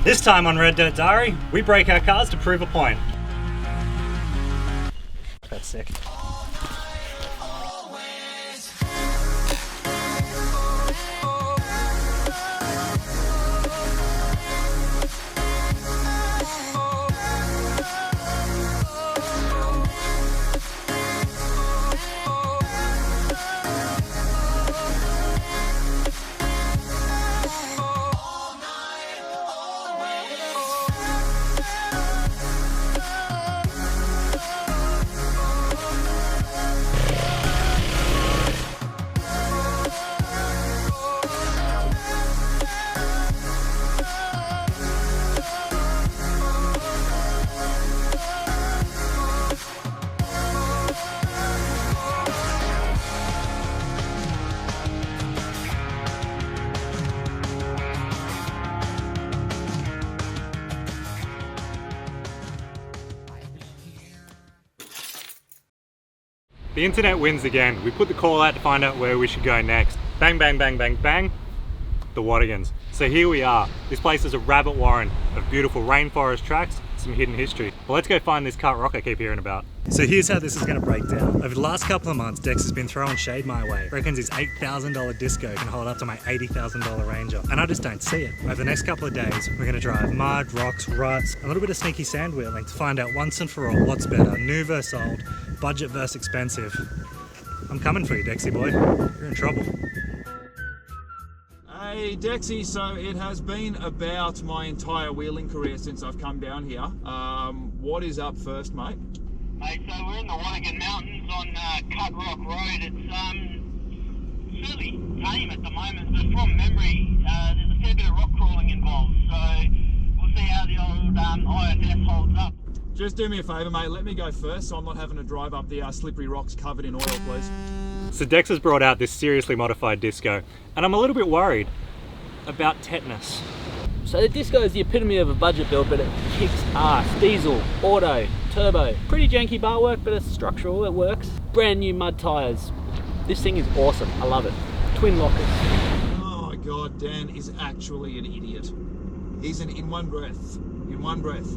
This time on Red Dirt Diary, we break our cars to prove a point. That's sick. The internet wins again. We put the call out to find out where we should go next. Bang, bang, bang, bang, bang. The Watagans. So here we are. This place is a rabbit warren of beautiful rainforest tracks, some hidden history. Well, let's go find this Kart Rock I keep hearing about. So here's how this is going to break down. Over the last couple of months, Dex has been throwing shade my way. Reckons his $8,000 disco can hold up to my $80,000 Ranger. And I just don't see it. Over the next couple of days, we're going to drive mud, rocks, ruts, a little bit of sneaky sand wheeling to find out once and for all what's better, new versus old, budget versus expensive. I'm coming for you, Dexy boy. You're in trouble. Hey Dexy, so it has been about my entire wheeling career since I've come down here. What is up first, mate? Mate, so we're in the Watagan Mountains on Kart Rock Road. It's fairly tame at the moment, but from memory, there's a fair bit of rock crawling involved. So we'll see how the old IFS holds up. Just do me a favour, mate. Let me go first, so I'm not having to drive up the slippery rocks covered in oil, please. So Dex has brought out this seriously modified disco, and I'm a little bit worried about tetanus. So the disco is the epitome of a budget build, but it kicks ass. Diesel, auto, turbo. Pretty janky bar work, but it's structural, it works. Brand new mud tyres. This thing is awesome, I love it. Twin lockers. Oh my God, Dan is actually an idiot. He's in one breath,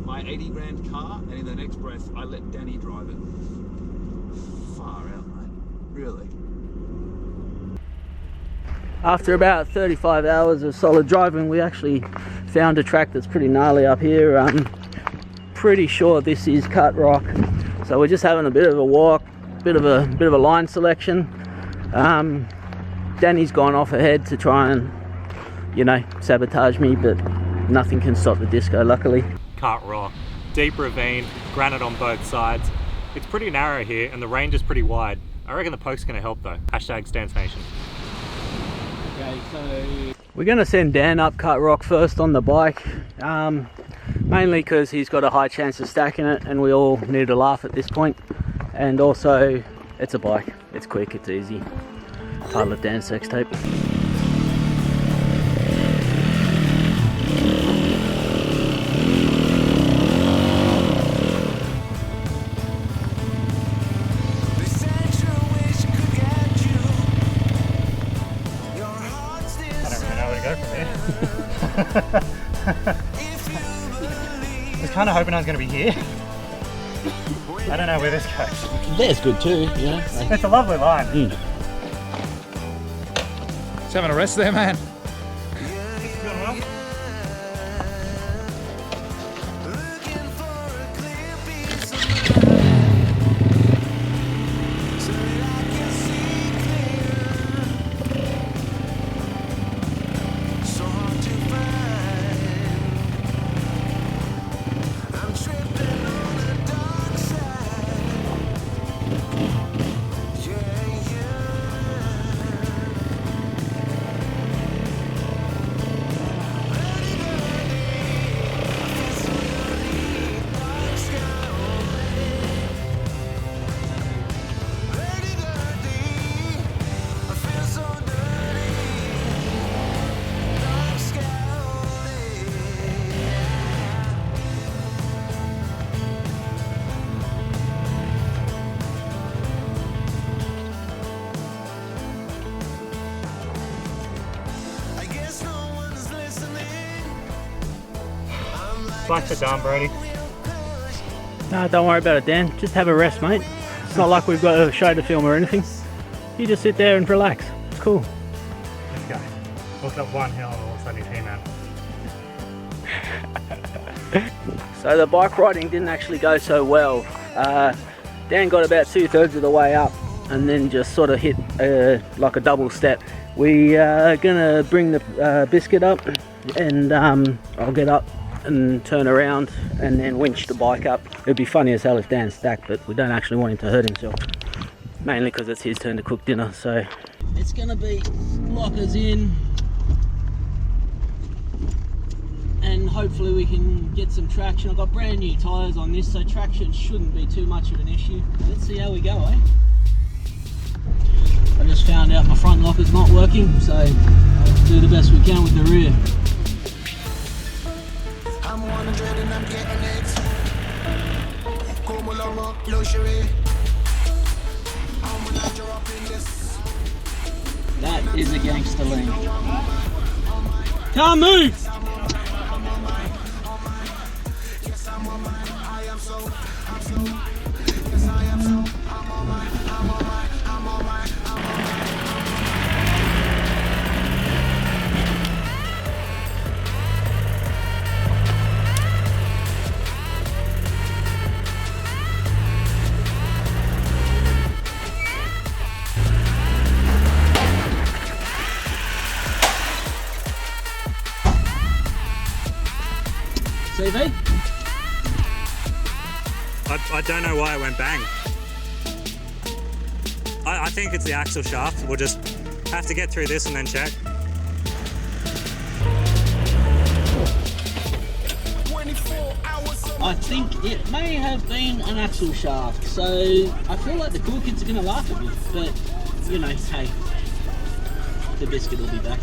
my 80 grand car, and in the next breath, I let Danny drive it. Far out, mate. Really. After about 35 hours of solid driving, we actually found a track that's pretty gnarly up here. Pretty sure this is Kart Rock. So we're just having a bit of a walk, bit of a line selection. Danny's gone off ahead to try and, sabotage me, but nothing can stop the disco, luckily. Kart Rock. Deep ravine, granite on both sides. It's pretty narrow here and the range is pretty wide. I reckon the poke's gonna help though. Hashtag Stance Nation. Okay, so we're gonna send Dan up Kart Rock first on the bike, mainly because he's got a high chance of stacking it and we all need to laugh at this point. And also, it's a bike. It's quick, it's easy. Title of Dan's sex tape. I was kind of hoping I was going to be here. I don't know where this goes. There's good too, yeah. It's a lovely line. Just having a rest there, man. It's going well. Bikes are done, Brody. No, don't worry about it, Dan. Just have a rest, mate. It's not like we've got a show to film or anything. You just sit there and relax. It's cool. Let's go. Look up one hill and all of a sudden he's He-Man. So the bike riding didn't actually go so well. Dan got about 2/3 of the way up and then just sort of hit like a double step. We are gonna bring the biscuit up and I'll get up and turn around and then winch the bike up. It'd be funny as hell if Dan stacked, but we don't actually want him to hurt himself. Mainly because it's his turn to cook dinner, so. It's gonna be lockers in and hopefully we can get some traction. I've got brand new tyres on this, so traction shouldn't be too much of an issue. Let's see how we go, eh? I just found out my front locker's not working, so I'll do the best we can with the rear. I'm 100 and I'm getting it. That is a gangster lean. Can't move! CV? I don't know why it went bang. I think it's the axle shaft. We'll just have to get through this and then check. I think it may have been an axle shaft, so I feel like the cool kids are going to laugh at me, but you know, hey, the biscuit will be back.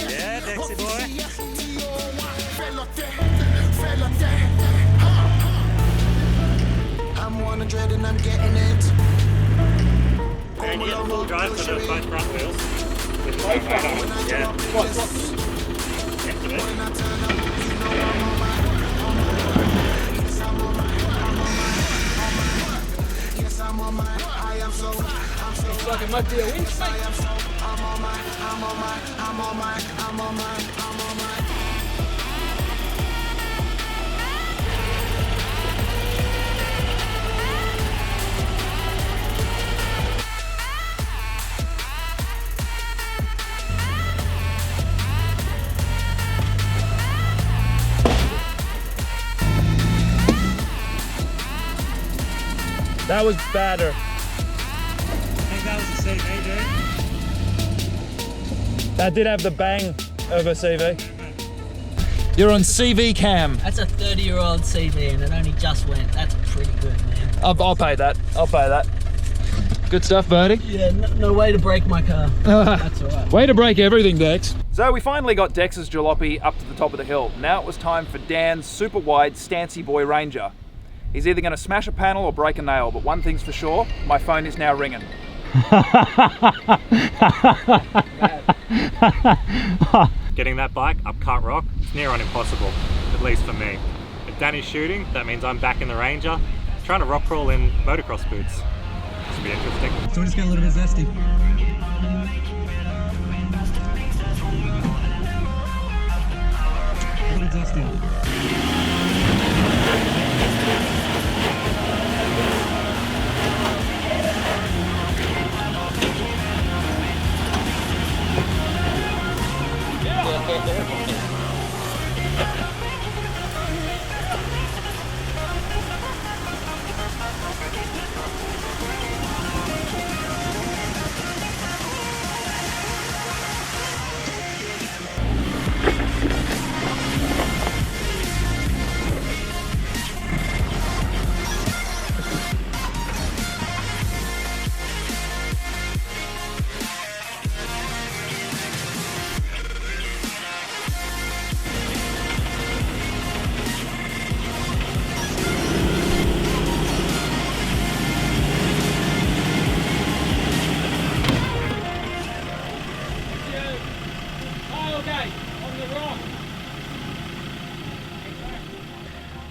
Yeah, Dexy boy. I'm 100 and I'm getting it. And you get the full drive for the both front wheels. With the yeah. Looks like it might be a winch, mate. That was badder. I think that was the CV, dude. That did have the bang of a CV. You're on CV cam. That's a 30-year-old CV and it only just went. That's pretty good, man. I'll pay that. I'll pay that. Good stuff, Bertie. Yeah, no way to break my car. That's all right. Way to break everything, Dex. So we finally got Dex's jalopy up to the top of the hill. Now it was time for Dan's super wide Stancy Boy Ranger. He's either going to smash a panel or break a nail, but one thing's for sure, my phone is now ringing. Getting that bike up Cut Rock, it's near on impossible, at least for me. If Danny's shooting, that means I'm back in the Ranger, trying to rock crawl in motocross boots. This will be interesting. So we're just getting a little bit zesty. A little zesty.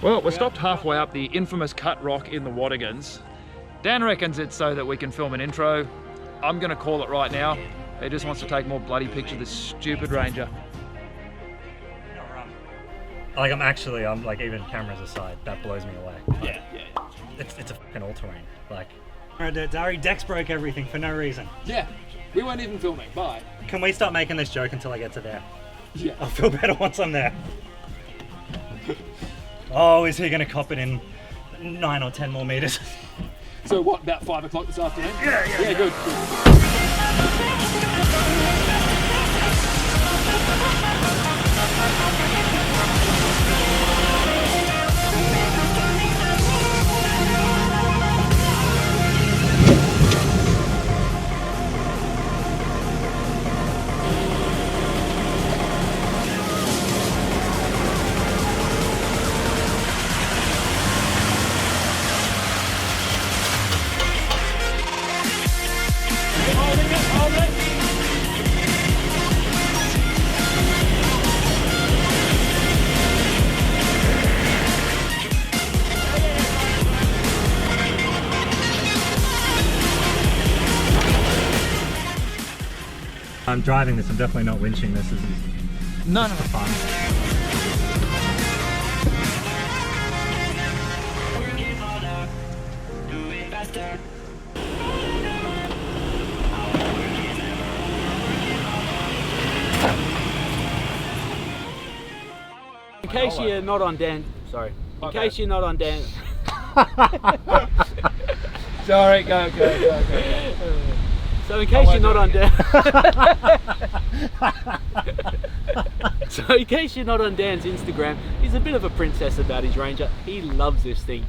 Well, we're stopped halfway up the infamous cut rock in the Wadigans. Dan reckons it's so that we can film an intro. I'm gonna call it right now. He just wants to take more bloody picture of this stupid Ranger. Like I'm like, even cameras aside, that blows me away. Like, Yeah. it's a fucking all-terrain. Like, Dari, Dex broke everything for no reason. Yeah, we weren't even filming, bye. Can we stop making this joke until I get to there? Yeah. I'll feel better once I'm there. Oh, is he gonna cop it in 9 or 10 more meters? So what, about 5 o'clock this afternoon? Yeah, good. I'm driving this, I'm definitely not winching this. This is No. fun. In case you're not on Dan, sorry. In case you're not on Dan, Sorry, go. so in case you're not on Dan, so in case you're not on Dan's Instagram, he's a bit of a princess about his Ranger. He loves this thing.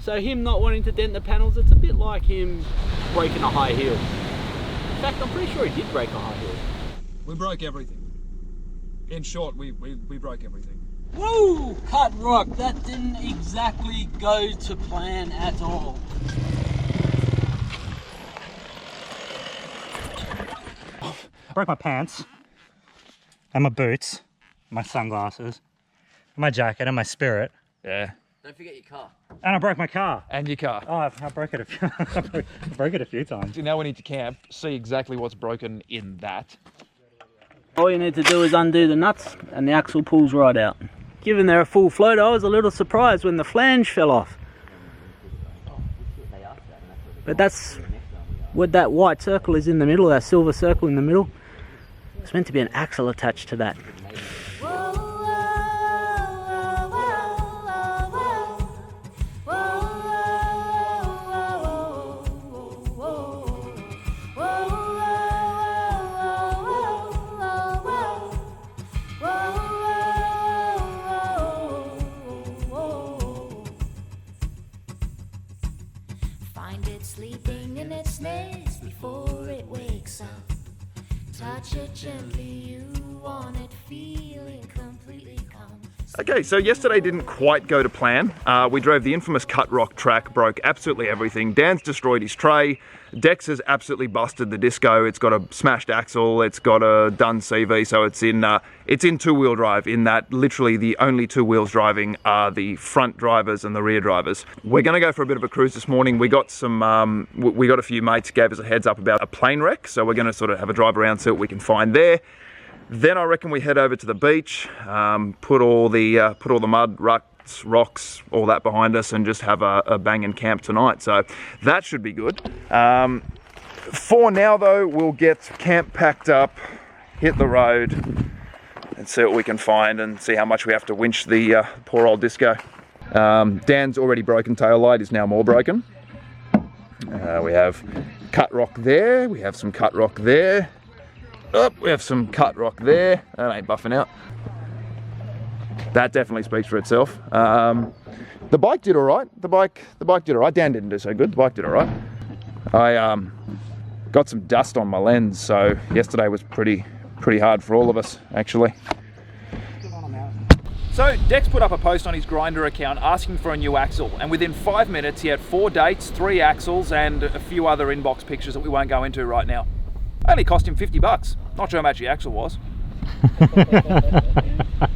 So him not wanting to dent the panels, it's a bit like him breaking a high heel. In fact, I'm pretty sure he did break a high heel. We broke everything. In short, we broke everything. Woo! Cut rock, that didn't exactly go to plan at all. I broke my pants, and my boots, my sunglasses, my jacket, and my spirit. Yeah. Don't forget your car. And I broke my car. And your car. Oh, I broke it I broke it a few times. So now we need to camp, see exactly what's broken in that. All you need to do is undo the nuts and the axle pulls right out. Given they're a full float, I was a little surprised when the flange fell off. But that's what that white circle is in the middle, that silver circle in the middle. It's meant to be an axle attached to that. Find it sleeping in its nest before it wakes up. Touch it gently, you want it, feel it completely calm. Okay, so yesterday didn't quite go to plan. We drove the infamous cut rock track, broke absolutely everything. Dan's destroyed his tray. Dex has absolutely busted the disco. It's got a smashed axle. It's got a done CV, so it's in two-wheel drive. In that, literally the only two wheels driving are the front drivers and the rear drivers. We're going to go for a bit of a cruise this morning. We got some, we got a few mates gave us a heads up about a plane wreck, so we're going to sort of have a drive around, see what we can find there. Then I reckon we head over to the beach, put all the mud, ruts, rocks, all that behind us, and just have a banging camp tonight. So that should be good. For now, though, we'll get camp packed up, hit the road, and see what we can find, and see how much we have to winch the poor old disco. Dan's already broken tail light, is now more broken. We have cut rock there. We have some cut rock there. Oh, we have some cut rock there. That ain't buffing out. That definitely speaks for itself. The bike did all right. The bike did all right. Dan didn't do so good. The bike did all right. I got some dust on my lens, so yesterday was pretty hard for all of us, actually. So Dex put up a post on his Grindr account asking for a new axle, and within 5 minutes he had 4 dates, 3 axles, and a few other inbox pictures that we won't go into right now. Only cost him $50. Not sure how much the axle was.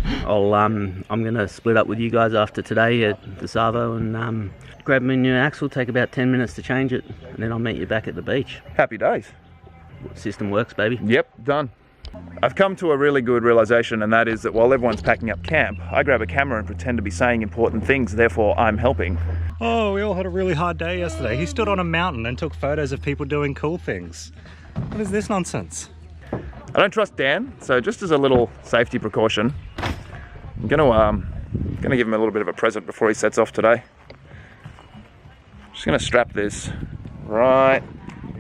I'm gonna split up with you guys after today at the Savo and grab my new axle. Take about 10 minutes to change it, and then I'll meet you back at the beach. Happy days. System works, baby. Yep, done. I've come to a really good realization, and that is that while everyone's packing up camp, I grab a camera and pretend to be saying important things, therefore I'm helping. Oh, we all had a really hard day yesterday. He stood on a mountain and took photos of people doing cool things. What is this nonsense? I don't trust Dan, so just as a little safety precaution, I'm gonna give him a little bit of a present before he sets off today. Just gonna strap this right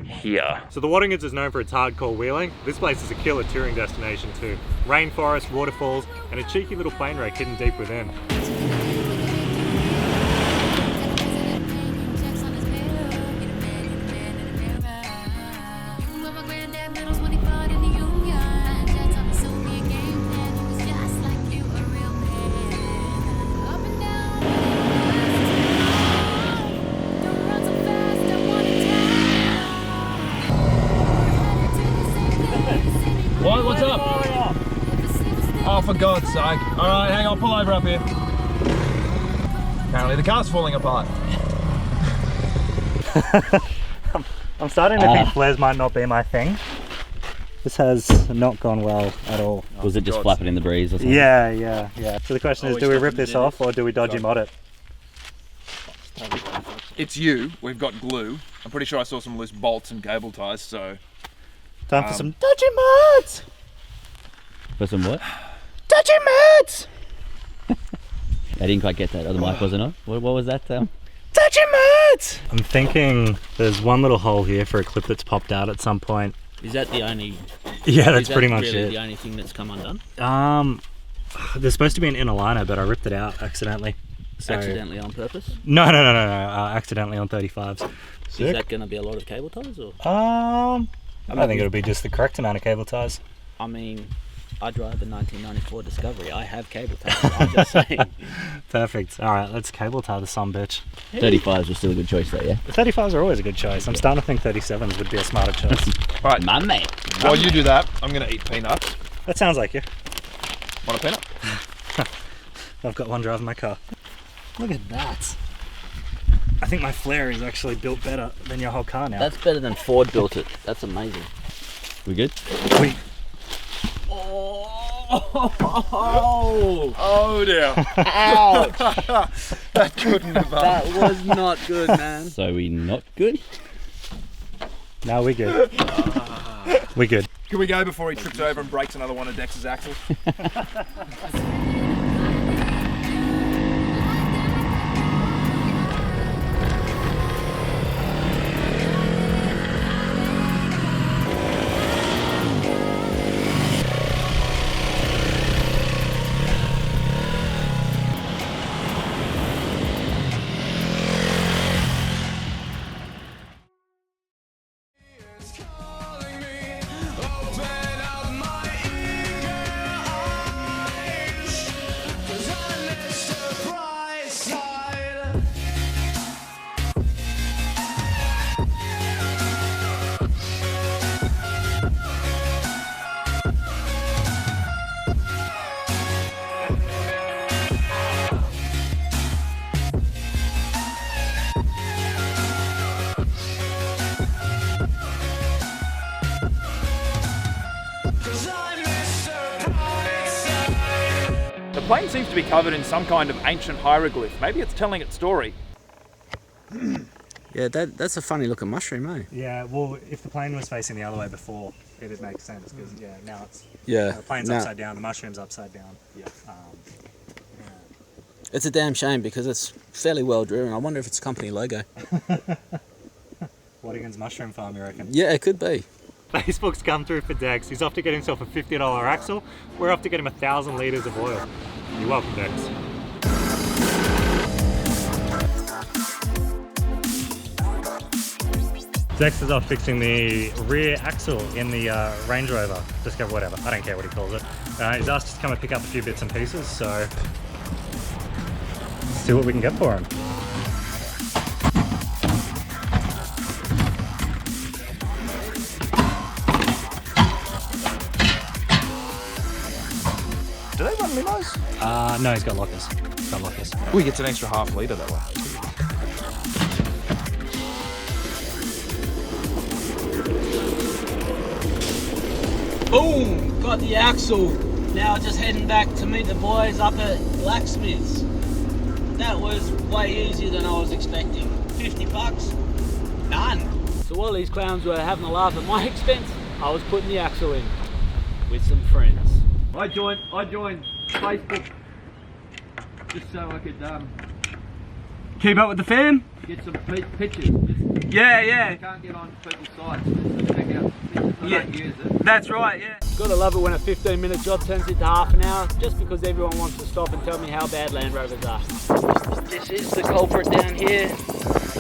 here. So the Waddingers is known for its hardcore wheeling. This place is a killer touring destination too. Rainforest, waterfalls, and a cheeky little plane wreck hidden deep within. What's up? Oh, for God's sake. All right, hang on, pull over up here. Apparently the car's falling apart. I'm starting to think flares might not be my thing. This has not gone well at all. Was it just flapping in the breeze or something? Yeah. So the question is, do we rip this off or do we dodgy mod it? It's you. We've got glue. I'm pretty sure I saw some loose bolts and cable ties, so... Time for some dodgy mods! For some what? Dodgy mods! I didn't quite get that. Oh, the mic wasn't on? What was that? Dodgy mods! I'm thinking there's one little hole here for a clip that's popped out at some point. Is that the only... Yeah, that's pretty much really it. the only thing that's come undone? There's supposed to be an inner liner, but I ripped it out accidentally. So... Accidentally on purpose? No. Accidentally on 35s. Is that going to be a lot of cable ties? Or? I think it'll be just the correct amount of cable ties. I mean, I drive a 1994 Discovery. I have cable ties. I'm just saying. Perfect. All right, let's cable tie the son bitch. 35s were still a good choice though, yeah? The 35s are always a good choice. I'm starting to think 37s would be a smarter choice. Right, My mate. while you do that, I'm gonna eat peanuts. That sounds like you. Want a peanut? I've got one driving my car. Look at that. I think my flare is actually built better than your whole car now. That's better than Ford built it. That's amazing. We good? Wait. Oh dear. Ouch! That couldn't have That was not good, man. So we not good? No, we're good. We're good. Can we go before he trips over and breaks another one of Dex's axles? The plane seems to be covered in some kind of ancient hieroglyph. Maybe it's telling its story. Yeah, that's a funny looking mushroom, eh? Yeah, well, if the plane was facing the other way before, it'd make sense because now it's Yeah. the plane's upside down, the mushroom's upside down. Yeah. It's a damn shame because it's fairly well driven. I wonder if it's a company logo. Waddingers Mushroom Farm, you reckon? Yeah, it could be. Facebook's come through for Dex. He's off to get himself a $50 axle. We're off to get him 1,000 litres of oil. You're welcome, Dex. Dex is off fixing the rear axle in the Range Rover. Discover whatever. I don't care what he calls it. He's asked us to come and pick up a few bits and pieces, so let's see what we can get for him. Do they run limos? No, he's got lockers. He's got lockers. Oh, he gets an extra half litre that way. Boom! Got the axle. Now just heading back to meet the boys up at Blacksmiths. That was way easier than I was expecting. 50 bucks? None. So while these clowns were having a laugh at my expense, I was putting the axle in with some friends. I joined Facebook just so I could keep up with the fam. Get some pictures. Yeah. You can't get on people's sites. Check out pictures. I don't use it. That's right, yeah. Gotta love it when a 15-minute job turns into half an hour just because everyone wants to stop and tell me how bad Land Rovers are. This is the culprit down here.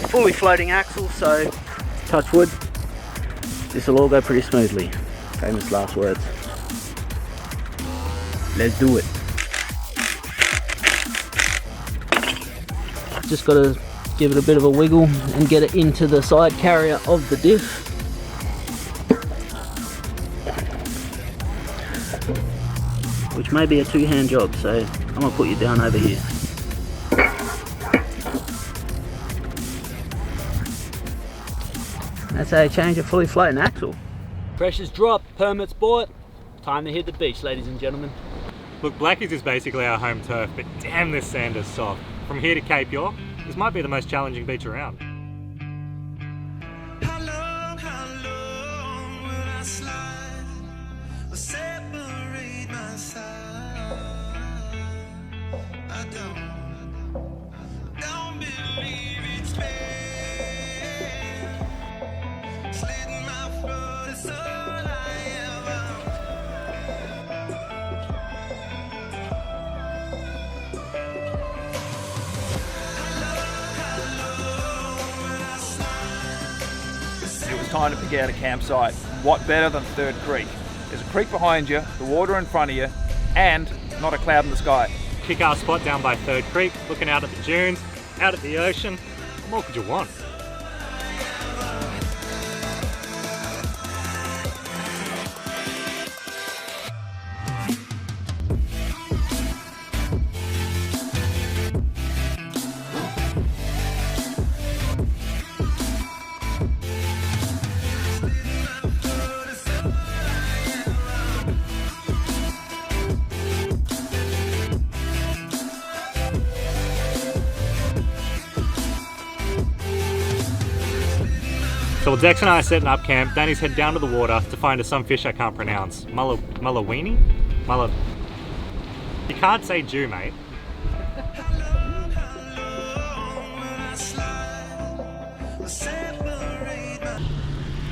Fully floating axle, so touch wood. This will all go pretty smoothly. Famous last words. Let's do it. Just gotta give it a bit of a wiggle and get it into the side carrier of the diff. Which may be a two-hand job, so I'm gonna put you down over here. That's how you change a fully floating axle. Pressure's dropped, permits bought. Time to hit the beach, ladies and gentlemen. Look, Blackies is basically our home turf, but damn, this sand is soft. From here to Cape York, this might be the most challenging beach around. How long will I slide or separate my side? I don't believe it's fair. Slitting my throat is all I ever. It was time to pick out a campsite. What better than Third Creek? There's a creek behind you, the water in front of you, and not a cloud in the sky. Kick our spot down by Third Creek, looking out at the dunes, out at the ocean. What more could you want? So while Dex and I are setting up camp, Danny's head down to the water to find us some fish I can't pronounce. Mullowini? You can't say Jew, mate.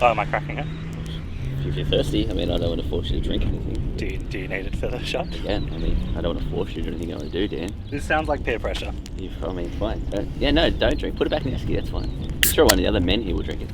Oh, am I cracking it? If you're thirsty, I mean, I don't want to force you to drink anything. Do you need it for the shot? Again, I mean, I don't want to force you to do anything you want to do, Dan. This sounds like peer pressure. I mean, fine. Don't drink. Put it back in the esky, that's fine. I'm sure one of the other men here will drink it.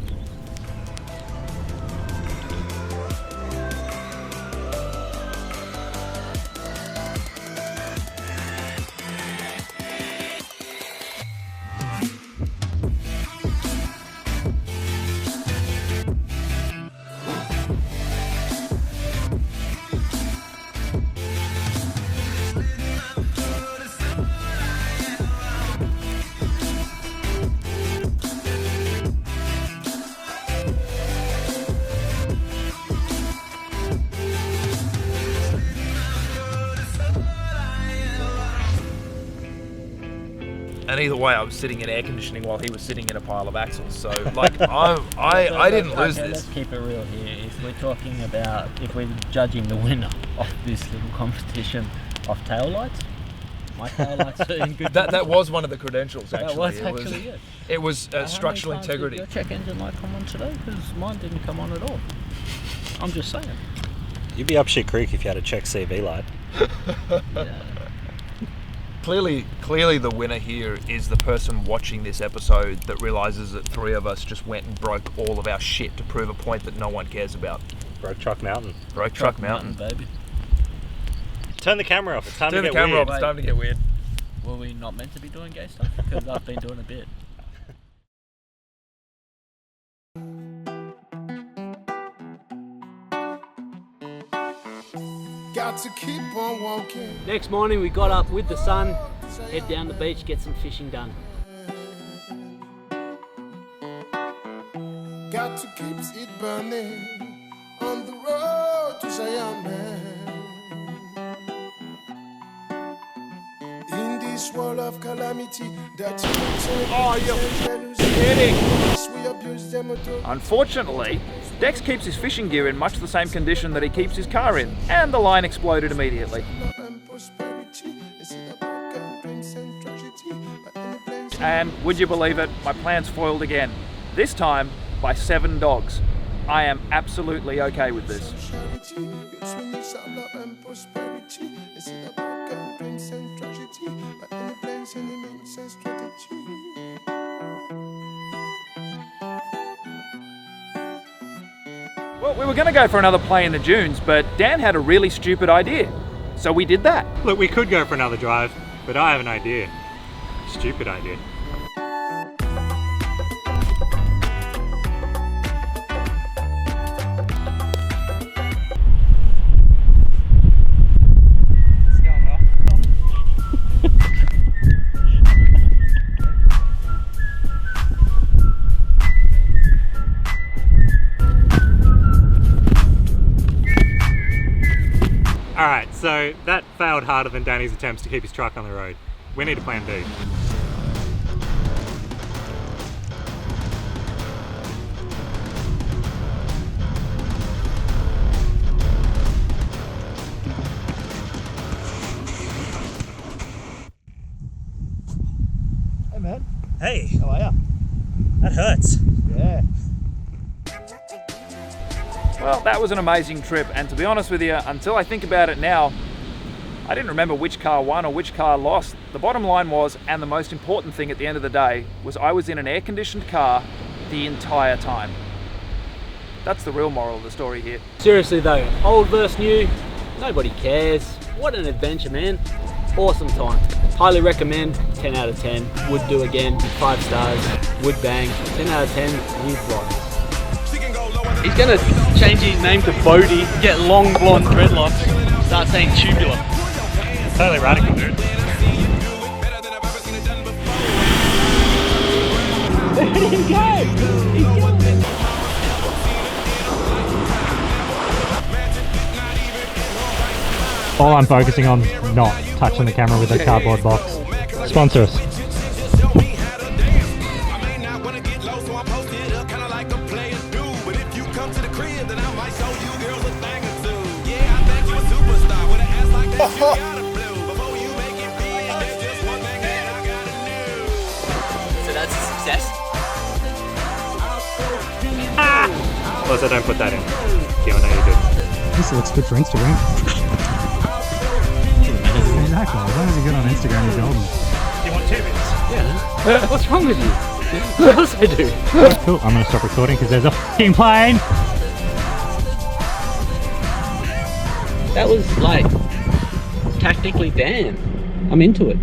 And either way, I was sitting in air conditioning while he was sitting in a pile of axles. So, like, I didn't lose this. Let's keep it real here. If we're talking about, if we're judging the winner of this little competition of taillights, my taillights are in good That was one of the credentials, actually. That was actually it. It was structural How many times did integrity. your check engine light come on today? Because mine didn't come on at all. I'm just saying. You'd be up shit creek if you had a check CV light. Yeah. Clearly the winner here is the person watching this episode that realises that three of us just went and broke all of our shit to prove a point that no one cares about. Broke Truck Mountain. Broke Truck Mountain. baby. Turn the camera off. It's time Turn to the get camera weird. off, it's time to get weird. Were we not meant to be doing gay stuff? Because I've been doing a bit. Got Got to keep on walking. Next morning we got up with the sun, head down the beach, get some fishing done. Got to keep it burning on the road to Zion, man. In this world of calamity, that Unfortunately, Dex keeps his fishing gear in much the same condition that he keeps his car in, and the line exploded immediately. And would you believe it, my plans foiled again. This time by 7 dogs. I am absolutely okay with this. Well, we were going to go for another play in the dunes, but Dan had a really stupid idea. So we did that. Look, we could go for another drive, but I have an idea. Stupid idea. Alright, so that failed harder than Danny's attempts to keep his truck on the road. We need a plan B. Hey man. Hey, How are ya? that hurts. Yeah. Well, that was an amazing trip, and to be honest with you, until I think about it now, I didn't remember which car won or which car lost. The bottom line was, and the most important thing at the end of the day, was I was in an air-conditioned car the entire time. That's the real moral of the story here. Seriously though, old versus new, nobody cares. What an adventure, man. Awesome time. Highly recommend, 10 out of 10. Would do again, 5 stars, would bang, 10 out of 10, new vlogs. He's gonna change his name to Bodie, get long blonde dreadlocks, start saying tubular. Totally radical, dude. There you go! He's going. All I'm focusing on, not touching the camera with a cardboard box. Sponsor us. So that's a success. Also, don't put that in. Yeah, I know you did. This looks good for Instagram. Exactly. As long as you're good on Instagram, you're golden. You want 2 bits? Yeah. What's wrong with you? Of course I do. Cool, I'm gonna stop recording because there's a f***ing plane! That was like, tactically Dan. I'm into it.